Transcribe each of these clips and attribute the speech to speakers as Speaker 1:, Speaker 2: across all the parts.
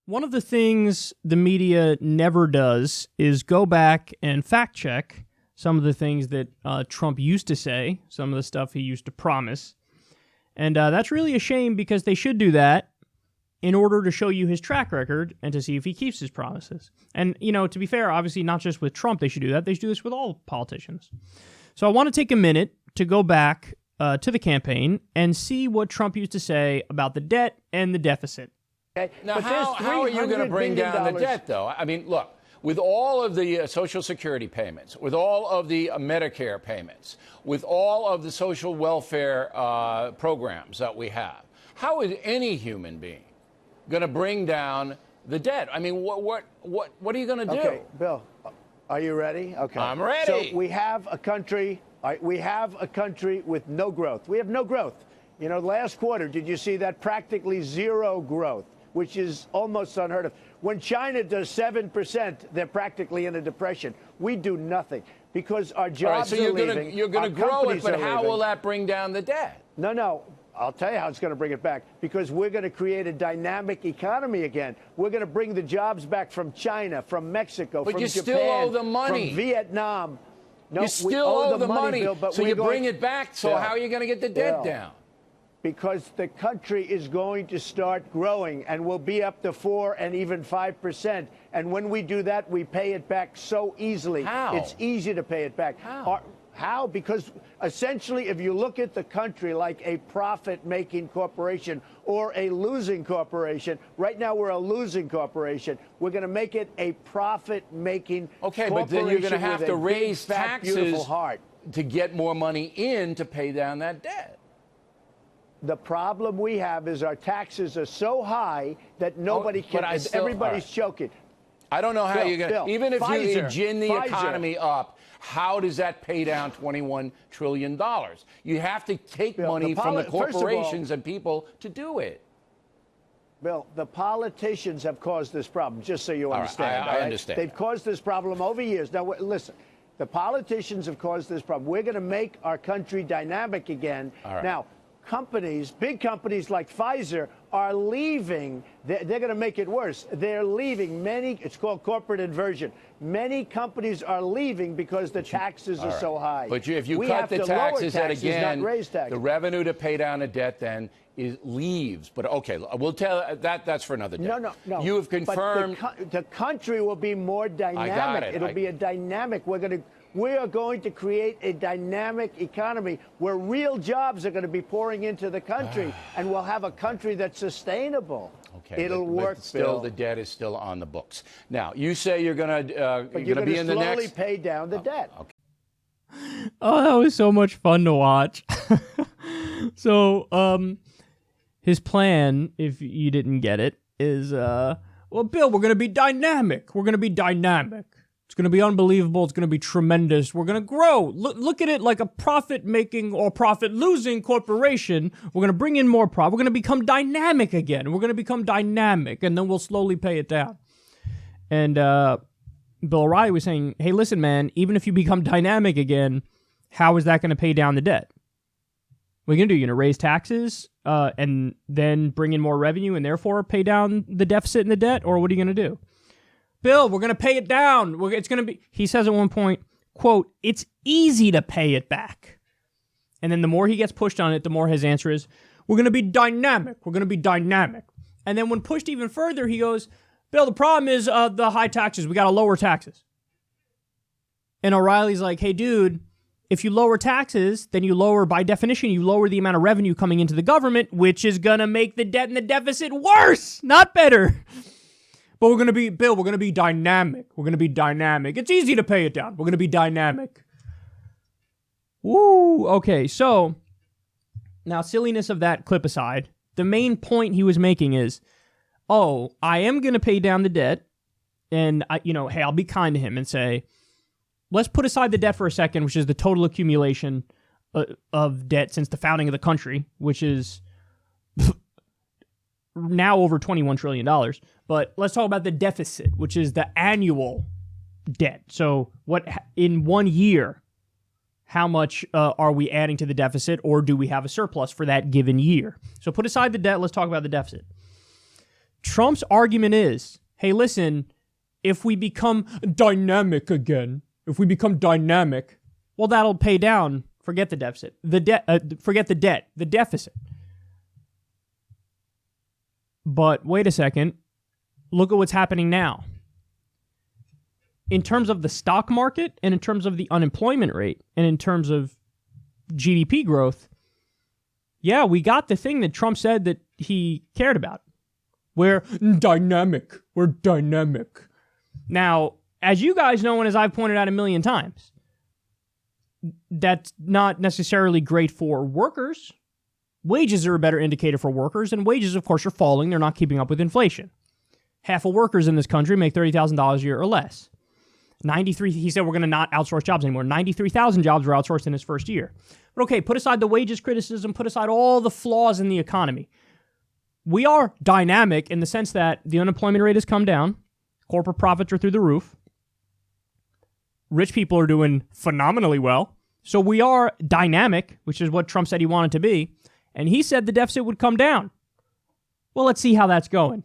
Speaker 1: One of the things the media never does is go back and fact check some of the things that Trump used to say, some of the stuff he used to promise. And that's really a shame because they should do that in order to show you his track record and to see if he keeps his promises. And, you know, to be fair, obviously not just with Trump they should do that. They should do this with all politicians. So I want to take a minute to go back to the campaign and see what Trump used to say about the debt and the deficit.
Speaker 2: Okay.
Speaker 3: Now, how are you going to bring down the debt, though? I mean, look, with all of the Social Security payments, with all of the Medicare payments, with all of the social welfare programs that we have, how is any human being going to bring down the debt? I mean, what are you going to do?
Speaker 2: Okay, Bill, are you ready? Okay.
Speaker 3: I'm ready.
Speaker 2: So we have a country. We have a country with no growth. We have no growth. You know, last quarter, did you see that? Practically zero growth, which is almost unheard of. When China does 7%, they're practically in a depression. We do nothing because our jobs are leaving.
Speaker 3: You're going to grow it, but how will that bring down the debt?
Speaker 2: No. I'll tell you how it's going to bring it back, because we're going to create a dynamic economy again. We're going to bring the jobs back from China, from Mexico, from Japan,
Speaker 3: you still owe the money.
Speaker 2: from Vietnam. No,
Speaker 3: you still owe the money,
Speaker 2: Bill, but
Speaker 3: so you bring it back. So how are you going to get the debt down?
Speaker 2: Because the country is going to start growing and will be up to 4 and even 5%. And when we do that, we pay it back so easily.
Speaker 3: How?
Speaker 2: It's easy to pay it back. How? Because essentially, if you look at the country like a profit-making corporation or a losing corporation, right now we're a losing corporation. We're going to make it a profit-making corporation.
Speaker 3: Okay, but then you're going to have to raise taxes
Speaker 2: heart
Speaker 3: to get more money in to pay down that debt.
Speaker 2: The problem we have is our taxes are so high that nobody can. Everybody's choking.
Speaker 3: I don't know how you're going to. Even if you gin the
Speaker 2: Pfizer.
Speaker 3: Economy up, how does that pay down $21 trillion? You have to take money from the corporations and people to do it.
Speaker 2: Bill, the politicians have caused this problem, just so you understand.
Speaker 3: I understand.
Speaker 2: They've caused this problem over years. Now, listen, the politicians have caused this problem. We're going to make our country dynamic again. Now, companies, big companies like Pfizer, are leaving. They're going to make it worse. They're leaving. It's called corporate inversion. Many companies are leaving because the taxes are so high.
Speaker 3: But if you cut the taxes, and again, the revenue to pay down the debt then leaves. But okay, we'll tell that's for another day.
Speaker 2: No.
Speaker 3: You have confirmed.
Speaker 2: But the country will be more dynamic.
Speaker 3: I got it.
Speaker 2: It'll be a dynamic. We are going to create a dynamic economy where real jobs are going to be pouring into the country, and we'll have a country that's sustainable.
Speaker 3: Okay,
Speaker 2: it'll work.
Speaker 3: But still,
Speaker 2: Bill.
Speaker 3: the debt is still on the books. Now, you say you're going to be in the next.
Speaker 2: Slowly pay down the debt.
Speaker 3: Okay.
Speaker 1: Oh, that was so much fun to watch. So, his plan, if you didn't get it, is, well, Bill, we're going to be dynamic. We're going to be dynamic. It's going to be unbelievable. It's going to be tremendous. We're going to grow. Look at it like a profit-making or profit-losing corporation. We're going to bring in more profit. We're going to become dynamic again. We're going to become dynamic, and then we'll slowly pay it down. And Bill O'Reilly was saying, hey, listen, man, even if you become dynamic again, how is that going to pay down the debt? What are you going to do? You're going to raise taxes and then bring in more revenue and therefore pay down the deficit and the debt? Or what are you going to do? Bill, we're going to pay it down. It's going to be, he says at one point, quote, it's easy to pay it back. And then the more he gets pushed on it, the more his answer is, we're going to be dynamic. We're going to be dynamic. And then when pushed even further, he goes, Bill, the problem is the high taxes. We got to lower taxes. And O'Reilly's like, hey, dude, if you lower taxes, then by definition, you lower the amount of revenue coming into the government, which is going to make the debt and the deficit worse, not better. But we're going to be, Bill, we're going to be dynamic. We're going to be dynamic. It's easy to pay it down. We're going to be dynamic. Woo. Okay, so now silliness of that clip aside, the main point he was making is, I am going to pay down the debt. And, hey, I'll be kind to him and say, let's put aside the debt for a second, which is the total accumulation of debt since the founding of the country, which is now over $21 trillion. But let's talk about the deficit, which is the annual debt. So in 1 year, how much are we adding to the deficit, or do we have a surplus for that given year? So put aside the debt, let's talk about the deficit. Trump's argument is, hey, listen, if we become dynamic again, well, that'll pay down. Forget the deficit. Forget the debt, the deficit. But wait a second. Look at what's happening now. In terms of the stock market and in terms of the unemployment rate and in terms of GDP growth, yeah, we got the thing that Trump said that he cared about. We're dynamic. Now, as you guys know and as I've pointed out a million times, that's not necessarily great for workers. Wages are a better indicator for workers, and wages, of course, are falling. They're not keeping up with inflation. Half of workers in this country make $30,000 a year or less. He said we're going to not outsource jobs anymore. 93,000 jobs were outsourced in his first year. But okay, put aside the wages criticism, put aside all the flaws in the economy. We are dynamic in the sense that the unemployment rate has come down. Corporate profits are through the roof. Rich people are doing phenomenally well. So we are dynamic, which is what Trump said he wanted to be. And he said the deficit would come down. Well, let's see how that's going.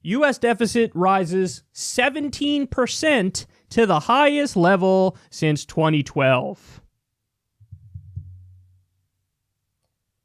Speaker 1: U.S. deficit rises 17% to the highest level since 2012.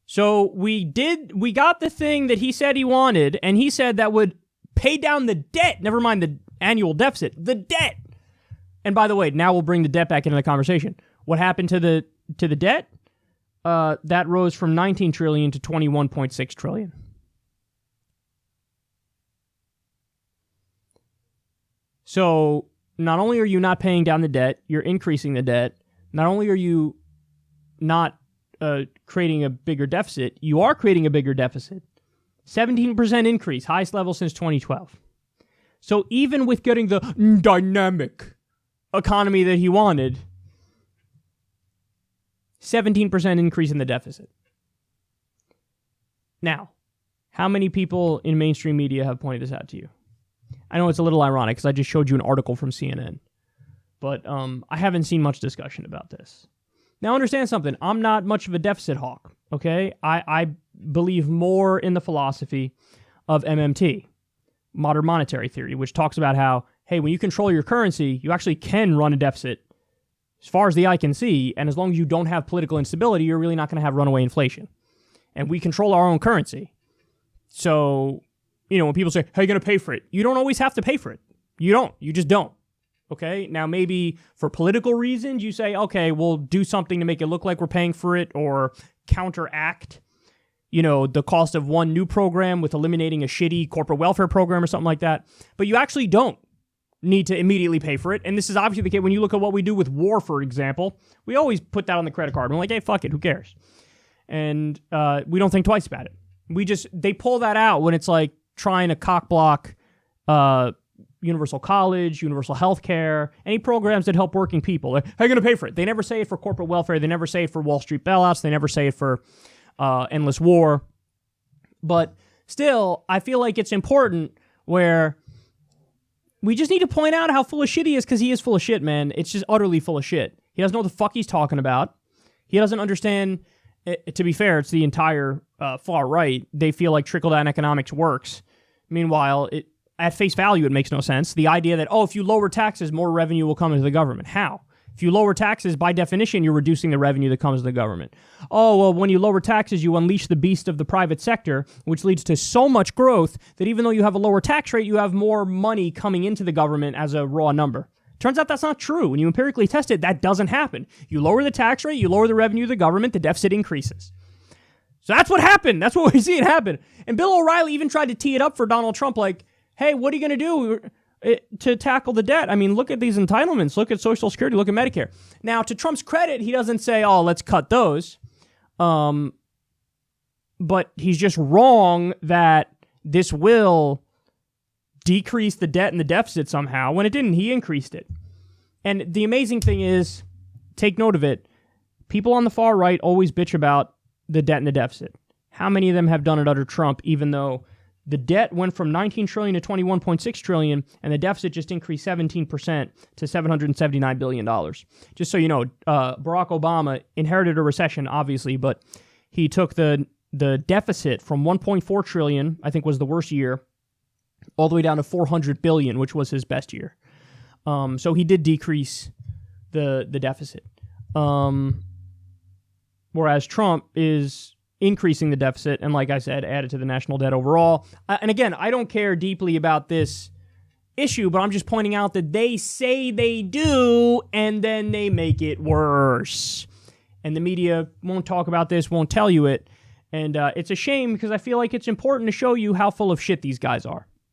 Speaker 1: So we got the thing that he said he wanted, and he said that would pay down the debt. Never mind the annual deficit, the debt. And by the way, now we'll bring the debt back into the conversation. What happened to the debt? That rose from 19 trillion to 21.6 trillion. So not only are you not paying down the debt, you're increasing the debt. Not only are you not creating a bigger deficit, you are creating a bigger deficit. 17% increase, highest level since 2012. So even with getting the dynamic economy that he wanted, 17% increase in the deficit. Now, how many people in mainstream media have pointed this out to you? I know it's a little ironic because I just showed you an article from CNN, but I haven't seen much discussion about this. Now, understand something. I'm not much of a deficit hawk, okay? I believe more in the philosophy of MMT, modern monetary theory, which talks about how, hey, when you control your currency, you actually can run a deficit as far as the eye can see, and as long as you don't have political instability, you're really not going to have runaway inflation. And we control our own currency. So, you know, when people say, how are you going to pay for it? You don't always have to pay for it. You don't. You just don't. Okay? Now, maybe for political reasons, you say, okay, we'll do something to make it look like we're paying for it or counteract, you know, the cost of one new program with eliminating a shitty corporate welfare program or something like that. But you actually don't need to immediately pay for it. And this is obviously the case when you look at what we do with war, for example. We always put that on the credit card. We're like, hey, fuck it, who cares? And we don't think twice about it. They pull that out when it's like trying to cock block universal college, universal health care, any programs that help working people. Like, how are you going to pay for it? They never say it for corporate welfare. They never say it for Wall Street bailouts. They never say it for endless war. But still, I feel like it's important where we just need to point out how full of shit he is, because he is full of shit, man. It's just utterly full of shit. He doesn't know what the fuck he's talking about. He doesn't understand. To be fair, it's the entire far right. They feel like trickle-down economics works. Meanwhile, at face value, it makes no sense. The idea that, if you lower taxes, more revenue will come into the government. How? If you lower taxes, by definition, you're reducing the revenue that comes to the government. Oh, well, when you lower taxes, you unleash the beast of the private sector, which leads to so much growth that even though you have a lower tax rate, you have more money coming into the government as a raw number. Turns out that's not true. When you empirically test it, that doesn't happen. You lower the tax rate, you lower the revenue of the government, the deficit increases. So that's what happened. That's what we see it happen. And Bill O'Reilly even tried to tee it up for Donald Trump, like, hey, what are you going to do to tackle the debt? I mean, look at these entitlements. Look at Social Security. Look at Medicare. Now, to Trump's credit, he doesn't say, let's cut those. But he's just wrong that this will decrease the debt and the deficit somehow. When it didn't, he increased it. And the amazing thing is, take note of it, people on the far right always bitch about the debt and the deficit. How many of them have done it under Trump, even though the debt went from 19 trillion to 21.6 trillion, and the deficit just increased 17% to $779 billion. Just so you know, Barack Obama inherited a recession, obviously, but he took the the deficit from 1.4 trillion, I think was the worst year, all the way down to 400 billion, which was his best year. So he did decrease the deficit. Whereas Trump is increasing the deficit and, like I said, added to the national debt overall. And again, I don't care deeply about this issue, but I'm just pointing out that they say they do, and then they make it worse. And the media won't talk about this, won't tell you it. And it's a shame because I feel like it's important to show you how full of shit these guys are.